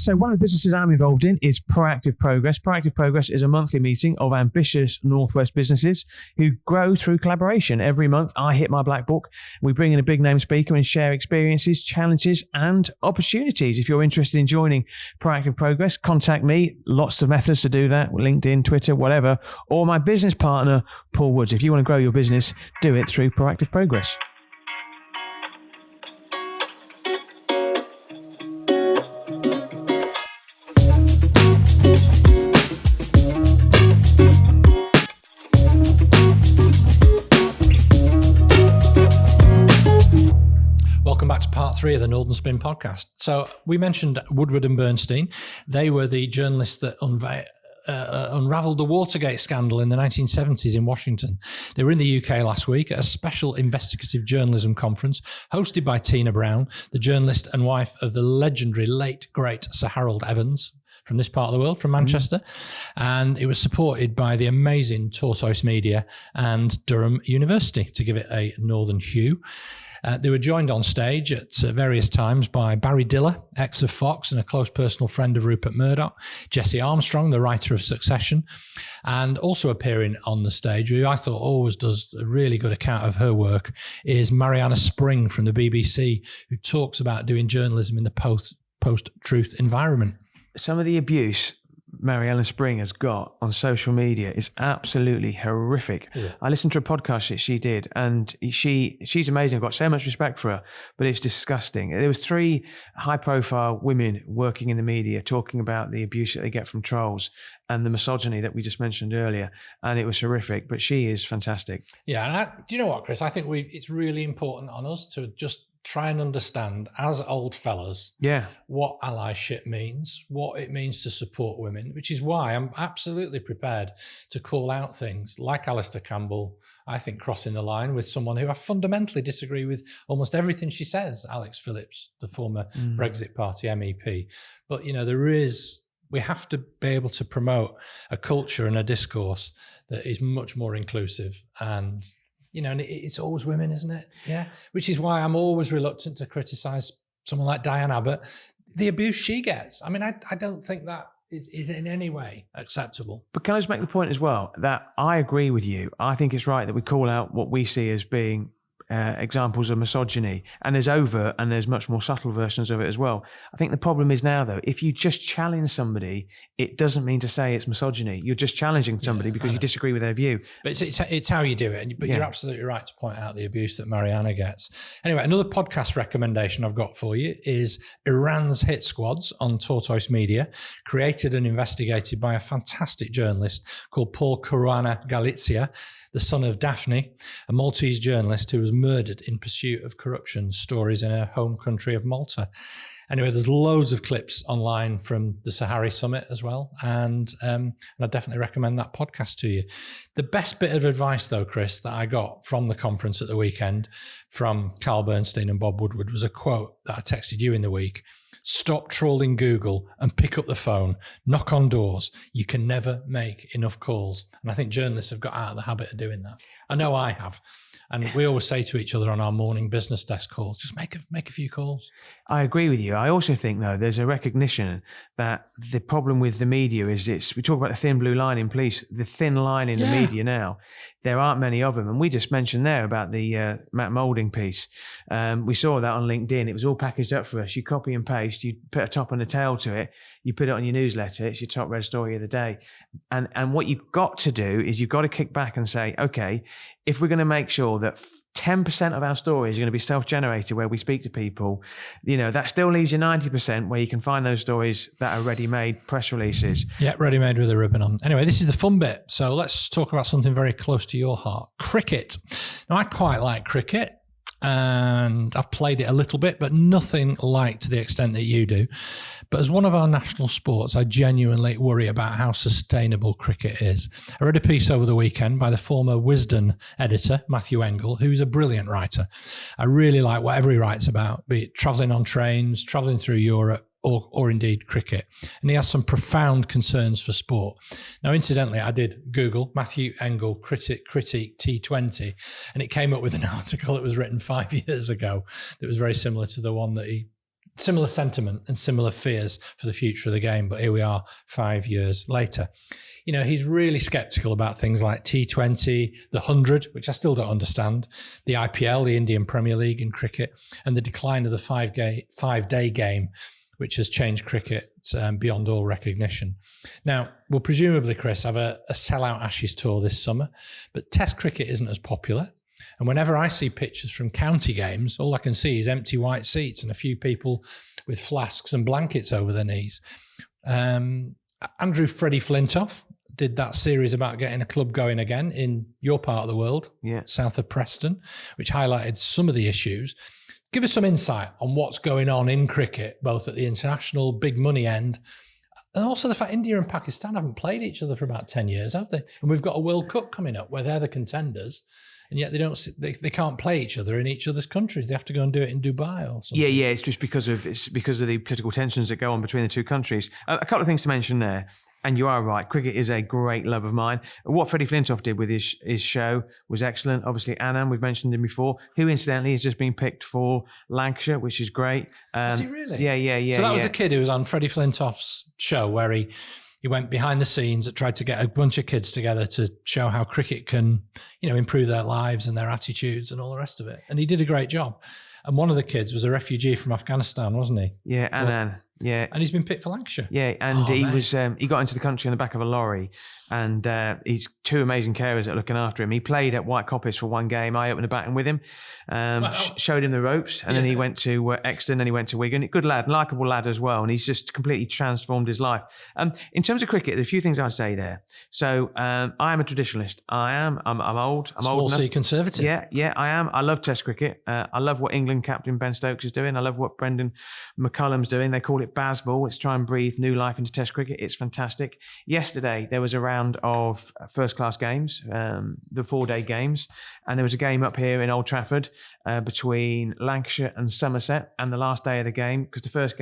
Speaker 2: So one of the businesses I'm involved in is Proactive Progress. Proactive Progress is a monthly meeting of ambitious Northwest businesses who grow through collaboration. Every month, I hit my black book. We bring in a big name speaker and share experiences, challenges, and opportunities. If you're interested in joining Proactive Progress, contact me. Lots of methods to do that: LinkedIn, Twitter, whatever, or my business partner, Paul Woods. If you want to grow your business, do it through Proactive Progress.
Speaker 1: Part 3 of the Northern Spin podcast. So we mentioned Woodward and Bernstein. They were the journalists that unraveled the Watergate scandal in the 1970s in Washington. They were in the UK last week at a special investigative journalism conference hosted by Tina Brown, the journalist and wife of the legendary late, great Sir Harold Evans from this part of the world, from Manchester. And it was supported by the amazing Tortoise Media and Durham University to give it a northern hue. They were joined on stage at various times by Barry Diller, ex of Fox and a close personal friend of Rupert Murdoch, Jesse Armstrong, the writer of Succession, and also appearing on the stage, who I thought always does a really good account of her work, is Mariana Spring from the BBC, who talks about doing journalism in the post-truth environment.
Speaker 2: Some of the abuse Mariana Spring has got on social media is absolutely horrific.
Speaker 1: Is it?
Speaker 2: I listened to a podcast that she did, and she's amazing. I've got so much respect for her, but it's disgusting. There was 3 high-profile women working in the media talking about the abuse that they get from trolls and the misogyny that we just mentioned earlier, and it was horrific. But she is fantastic.
Speaker 1: Yeah, and do you know what, Chris? I think it's really important on us to just try and understand, as old fellas, what allyship means, what it means to support women, which is why I'm absolutely prepared to call out things like Alistair Campbell, I think, crossing the line with someone who I fundamentally disagree with almost everything she says, Alex Phillips, the former Brexit Party MEP. But, you know, we have to be able to promote a culture and a discourse that is much more inclusive. And you know, and it's always women, isn't it? Yeah. Which is why I'm always reluctant to criticise someone like Diane Abbott, the abuse she gets. I mean, I don't think that is in any way acceptable.
Speaker 2: But can I just make the point as well that I agree with you. I think it's right that we call out what we see as being examples of misogyny, and there's overt and there's much more subtle versions of it as well. I think the problem is now, though, if you just challenge somebody, it doesn't mean to say it's misogyny. You're just challenging somebody because you disagree with their view.
Speaker 1: But it's how you do it. But you're absolutely right to point out the abuse that Mariana gets. Anyway, another podcast recommendation I've got for you is Iran's Hit Squads on Tortoise Media, created and investigated by a fantastic journalist called Paul Caruana Galizia, the son of Daphne, a Maltese journalist who was murdered in pursuit of corruption stories in her home country of Malta. Anyway, there's loads of clips online from the Sahari Summit as well, and I definitely recommend that podcast to you. The best bit of advice, though, Chris, that I got from the conference at the weekend from Carl Bernstein and Bob Woodward was a quote that I texted you in the week. Stop trolling Google and pick up the phone. Knock on doors. You can never make enough calls. And I think journalists have got out of the habit of doing that. I know I have. And we always say to each other on our morning business desk calls, just make a few calls.
Speaker 2: I agree with you. I also think, though, there's a recognition that the problem with the media is we talk about the thin blue line in police, the thin line in the media now. There aren't many of them. And we just mentioned there about the Matt Moulding piece. We saw that on LinkedIn. It was all packaged up for us. You copy and paste, you put a top and a tail to it, you put it on your newsletter, it's your top read story of the day. And what you've got to do is you've got to kick back and say, okay, if we're going to make sure that 10% of our stories are going to be self-generated where we speak to people. That still leaves you 90% where you can find those stories that are ready-made press releases.
Speaker 1: Yeah, ready-made with a ribbon on. Anyway, this is the fun bit. So let's talk about something very close to your heart. Cricket. Now, I quite like cricket. And I've played it a little bit, but nothing like to the extent that you do. But as one of our national sports, I genuinely worry about how sustainable cricket is. I read a piece over the weekend by the former Wisden editor, Matthew Engel, who's a brilliant writer. I really like whatever he writes about, be it travelling on trains, travelling through Europe, or indeed cricket. And he has some profound concerns for sport. Now, incidentally, I did Google Matthew Engel critique T20, and it came up with an article that was written 5 years ago that was very similar to the one that similar sentiment and similar fears for the future of the game. But here we are 5 years later. He's really sceptical about things like T20, the 100, which I still don't understand, the IPL, the Indian Premier League in cricket, and the decline of the five-day game, which has changed cricket beyond all recognition. Now, we'll presumably, Chris, have a sellout Ashes tour this summer, but Test cricket isn't as popular. And whenever I see pictures from county games, all I can see is empty white seats and a few people with flasks and blankets over their knees. Andrew Freddie Flintoff did that series about getting a club going again in your part of the world, south of Preston, which highlighted some of the issues. Give us some insight on what's going on in cricket, both at the international big money end, and also the fact India and Pakistan haven't played each other for about 10 years, have they? And we've got a World Cup coming up where they're the contenders, and yet they can't play each other in each other's countries. They have to go and do it in Dubai or something.
Speaker 2: Yeah. It's just because of the political tensions that go on between the two countries. A couple of things to mention there. And you are right. Cricket is a great love of mine. What Freddie Flintoff did with his show was excellent. Obviously, Anand, we've mentioned him before, who incidentally has just been picked for Lancashire, which is great.
Speaker 1: Is he really?
Speaker 2: Yeah.
Speaker 1: So that was a kid who was on Freddie Flintoff's show where he went behind the scenes that tried to get a bunch of kids together to show how cricket can, improve their lives and their attitudes and all the rest of it. And he did a great job. And one of the kids was a refugee from Afghanistan, wasn't he?
Speaker 2: Yeah, Anand. Yeah,
Speaker 1: and he's been picked for Lancashire.
Speaker 2: Yeah, and he got into the country on the back of a lorry, and he's two amazing carers that are looking after him. He played at White Coppice for one game. I opened the batting with him, showed him the ropes, and then he went to Exton, and he went to Wigan. Good lad, likeable lad as well, and he's just completely transformed his life. In terms of cricket, there's a few things I'd say there. So I am a traditionalist. I'm old. I'm
Speaker 1: Small
Speaker 2: old enough.
Speaker 1: C conservative.
Speaker 2: Yeah, I am. I love Test cricket. I love what England captain Ben Stokes is doing. I love what Brendan McCullum's doing. They call it Bazball. It's try and breathe new life into Test cricket. It's fantastic. Yesterday, there was a round of first-class games, the 4-day games, and there was a game up here in Old Trafford between Lancashire and Somerset, and the last day of the game, because the first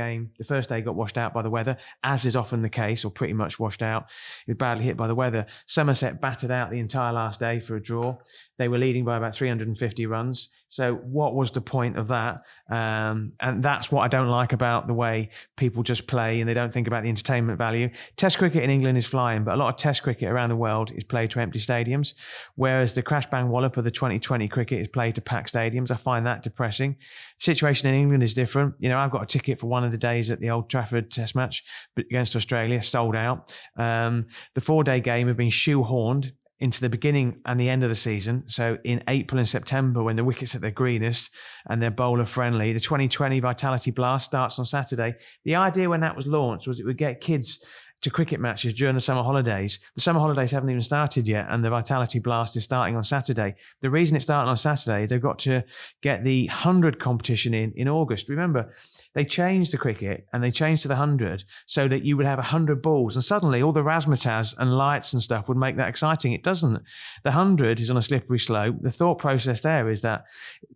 Speaker 2: day got washed out by the weather, as is often the case, or pretty much washed out. It was badly hit by the weather. Somerset battered out the entire last day for a draw. They were leading by about 350 runs. So what was the point of that? And that's what I don't like about the way people just play and they don't think about the entertainment value. Test cricket in England is flying, but a lot of Test cricket around the world is played to empty stadiums, whereas the crash bang wallop of the 2020 cricket is played to packed stadiums. I find that depressing. The situation in England is different. I've got a ticket for one of the days at the Old Trafford Test match against Australia, sold out. The 4-day game have been shoehorned into the beginning and the end of the season. So in April and September, when the wickets are at their greenest and they're bowler friendly, the 2020 Vitality Blast starts on Saturday. The idea when that was launched was it would get kids to cricket matches during the summer holidays. The summer holidays haven't even started yet, and the Vitality Blast is starting on Saturday. The reason it's starting on Saturday, they've got to get the 100 competition in August. Remember, they changed the cricket and they changed to the 100 so that you would have 100 balls, and suddenly all the razzmatazz and lights and stuff would make that exciting. It doesn't. The 100 is on a slippery slope. The thought process there is that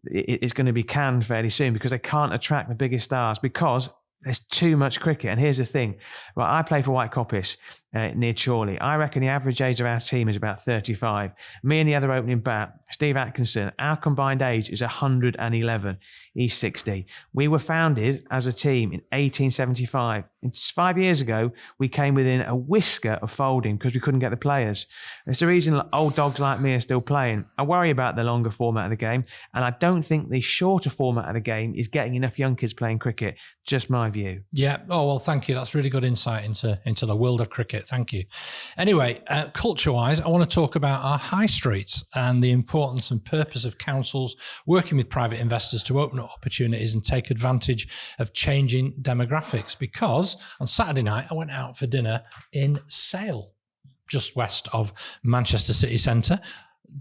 Speaker 2: it's going to be canned fairly soon because they can't attract the biggest stars because there's too much cricket. And here's the thing. Right, I play for White Coppice near Chorley. I reckon the average age of our team is about 35. Me and the other opening bat, Steve Atkinson, our combined age is 111. He's 60. We were founded as a team in 1875. It's 5 years ago, we came within a whisker of folding because we couldn't get the players. It's the reason old dogs like me are still playing. I worry about the longer format of the game, and I don't think the shorter format of the game is getting enough young kids playing cricket. Just my view.
Speaker 1: Yeah. Oh, well, thank you. That's really good insight into the world of cricket. Thank you. Anyway, culture-wise, I want to talk about our high streets and the importance and purpose of councils working with private investors to open up opportunities and take advantage of changing demographics. Because on Saturday night, I went out for dinner in Sale, just west of Manchester city centre,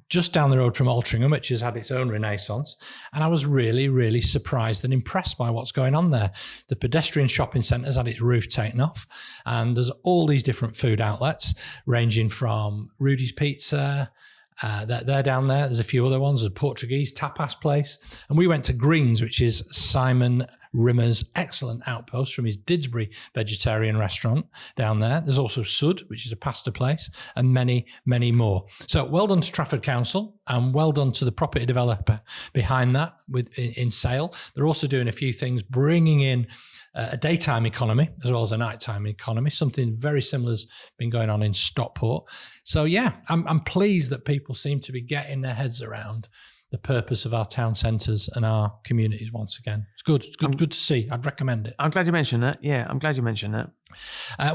Speaker 1: just down the road from Altrincham, which has had its own renaissance. And I was really, really surprised and impressed by what's going on there. The pedestrian shopping centre's had its roof taken off, and there's all these different food outlets, ranging from Rudy's Pizza. They're down there. There's a few other ones. There's a Portuguese tapas place. And we went to Greens, which is Simon Rimmer's excellent outpost from his Didsbury vegetarian restaurant down there. There's also Sud, which is a pasta place, and many, many more. So well done to Trafford Council, and well done to the property developer behind that in Sale. They're also doing a few things, bringing in a daytime economy as well as a nighttime economy. Something very similar has been going on in Stockport. So yeah, I'm pleased that people seem to be getting their heads around the purpose of our town centres and our communities once again. It's good. It's good to see. I'd recommend it.
Speaker 2: I'm glad you mentioned that. Yeah, I'm glad you mentioned that.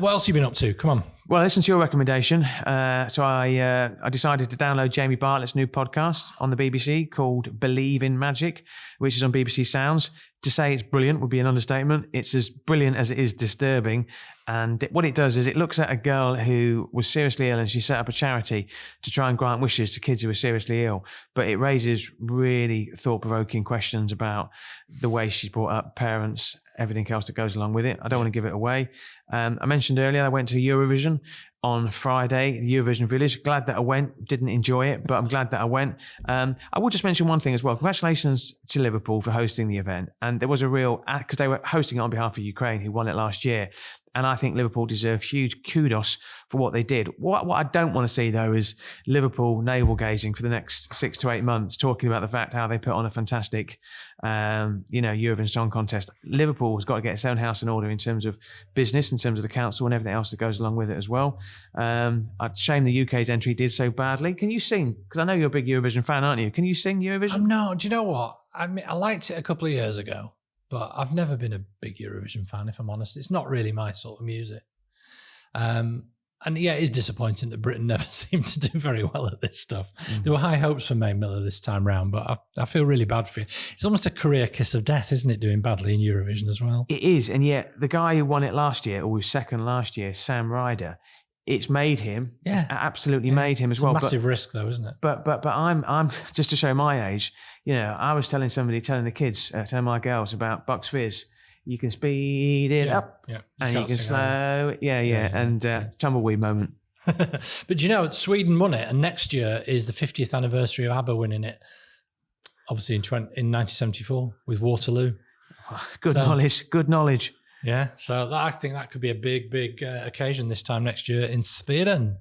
Speaker 1: What else have you been up to? Come on.
Speaker 2: Well, listen to your recommendation. So I decided to download Jamie Bartlett's new podcast on the BBC called Believe in Magic, which is on BBC Sounds. To say it's brilliant would be an understatement. It's as brilliant as it is disturbing. And what it does is it looks at a girl who was seriously ill, and she set up a charity to try and grant wishes to kids who were seriously ill. But it raises really thought-provoking questions about the way she's brought up parents, everything else that goes along with it. I don't want to give it away. I mentioned earlier I went to Eurovision on Friday, the Eurovision Village. Glad that I went. Didn't enjoy it, but I'm glad that I went. I will just mention one thing as well. Congratulations to Liverpool for hosting the event. And there was a real, because they were hosting it on behalf of Ukraine, who won it last year. And I think Liverpool deserve huge kudos for what they did. What I don't want to see, though, is Liverpool navel-gazing for the next 6 to 8 months, talking about the fact how they put on a fantastic, Eurovision Song Contest. Liverpool has got to get its own house in order in terms of business, in terms of the council and everything else that goes along with it as well. It's a shame the UK's entry did so badly. Can you sing? Because I know you're a big Eurovision fan, aren't you? Can you sing Eurovision?
Speaker 1: No. Do you know what? I mean, I liked it a couple of years ago, but I've never been a big Eurovision fan, if I'm honest. It's not really my sort of music. And yeah, it is disappointing that Britain never seemed to do very well at this stuff. There were high hopes for May Miller this time round, but I feel really bad for you. It's almost a career kiss of death, isn't it, doing badly in Eurovision as well?
Speaker 2: It is, and yet the guy who won it last year, or was second last year, Sam Ryder, it's made him. Yeah, it's absolutely made him as well.
Speaker 1: It's a massive risk, though, isn't it?
Speaker 2: But I'm just to show my age. I was telling the kids, telling my girls about Bucks Fizz. You can speed it up, and you can slow it. Yeah. And tumbleweed moment.
Speaker 1: But Sweden won it, and next year is the 50th anniversary of ABBA winning it. Obviously in 1974 with Waterloo.
Speaker 2: Good knowledge.
Speaker 1: Yeah, so I think that could be a big occasion this time next year in Sweden.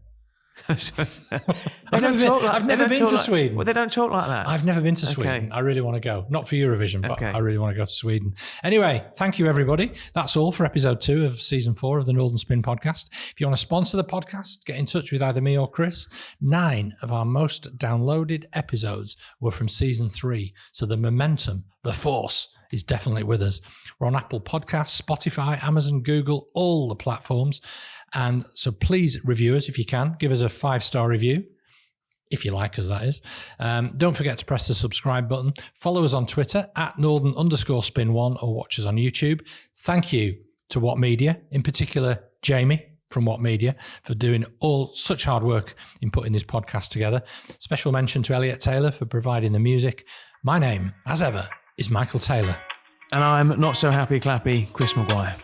Speaker 1: I've never been to Sweden.
Speaker 2: Well, they don't talk like that.
Speaker 1: I've never been to Sweden. I really want to go. Not for Eurovision, but I really want to go to Sweden. Anyway, thank you, everybody. That's all for episode 2 of season 4 of the Northern Spin podcast. If you want to sponsor the podcast, get in touch with either me or Chris. 9 of our most downloaded episodes were from season 3. So the momentum, the force, is definitely with us. We're on Apple Podcasts, Spotify, Amazon, Google, all the platforms. And so please review us if you can. Give us a 5-star review, if you like us, that is. Don't forget to press the subscribe button. Follow us on Twitter at Northern_spin1 or watch us on YouTube. Thank you to What Media, in particular Jamie from What Media, for doing such hard work in putting this podcast together. Special mention to Elliot Taylor for providing the music. My name, as ever, is Michael Taylor.
Speaker 2: And I'm not so happy clappy Chris Maguire.